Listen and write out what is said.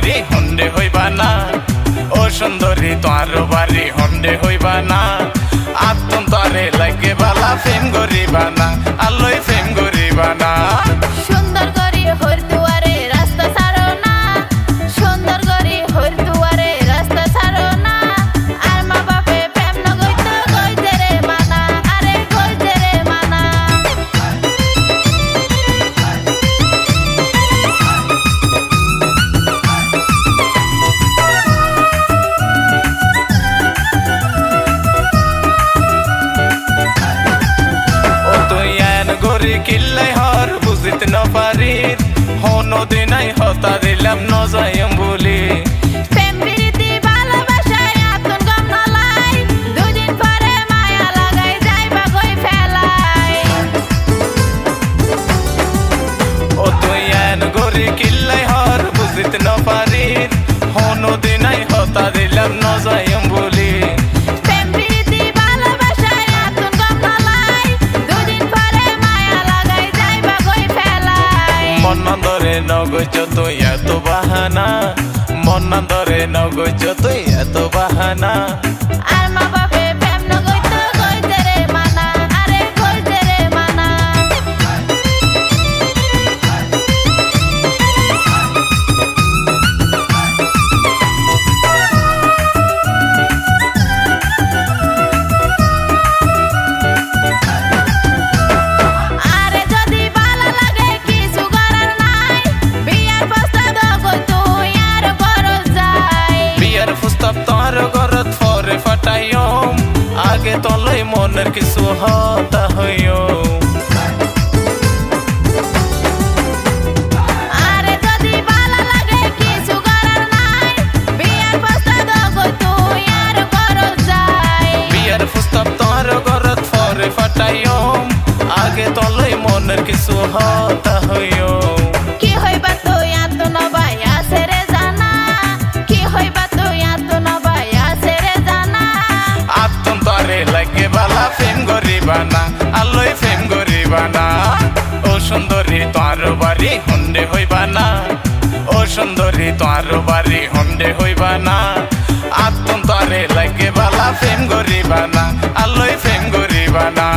বাড়ি হন্ডে হইবা না ও সুন্দরী তোমার বাড়ি হন্ডে হইবা না আত্মন তরে লাগে বালা ফেম গরিবা না আলোয় ফেম গরিবা না সুন্দর করি হরিদুয়ারে রাস্তা ছাড়ো না সুন্দর করি হরিদুয়ারে রাস্তা ছাড়ো না আর মা বাপে প্রেম ন গইতো গইতে রে মানা আরে গইতে রে মানা ও তুই এন গরি কিল্লাই হর বুঝিতে ন পারি হনো দিনাই হতা দিলাম ন যাইম বলি প্রেম প্রীতি ভালোবাসায় আতুন গম নলাই দুদিন পরে মায়া লাগাই যাইবা কই ফেলাই ও তুই এন গরি কিল্লাই হর বুঝিতে ন পারি হনো দিনাই হতা দিলাম ন যাইম বলি প্রেম প্রীতি ভালোবাসায় আতুন গম নলাই দুদিন পরে মায়া লাগাই যাইবা কই ফেলাই মন্নন্দরে নগজ তুই এত বাহানা মন্নন্দরে নগজ তুই এত বাহানা আর মা বাপে প্রেম ন গইতো গইতে রে মানা আরে গইতে রে মানা আরে যদি ভালো লাগে কিছু করার নাই বিয়ার প্রস্তাব দাও তুই আর বড় যাই বিয়ার প্রস্তাব তোর ঘরত ফরে ফাটাইম আগে তলই মনের কিছু হতা হইও আরে যদি ভালো লাগে কিছু করার নাই বিয়ার প্রস্তাব দাও তুই আর বড় যাই বিয়ার প্রস্তাব তোর ঘরত ফরে ফাটাইম আগে তলই মনের কিছু হতা হইও কি হইবা তুই আতুন ভাইয়া সেরে জানা কি হইবা তুই আতুন ভাইয়া সেরে জানা আত্মন তরে লাগে বালা ফেম গরিবা না আলোয় ফেম গরিবা না ও সুন্দরী তোর বাড়ি হন্ডে হইবা না ও সুন্দরী তোর বাড়ি হন্ডে হইবা না আত্মন তরে লাগে বালা ফেম গরিবা না আলোয় ফেম গরিবা না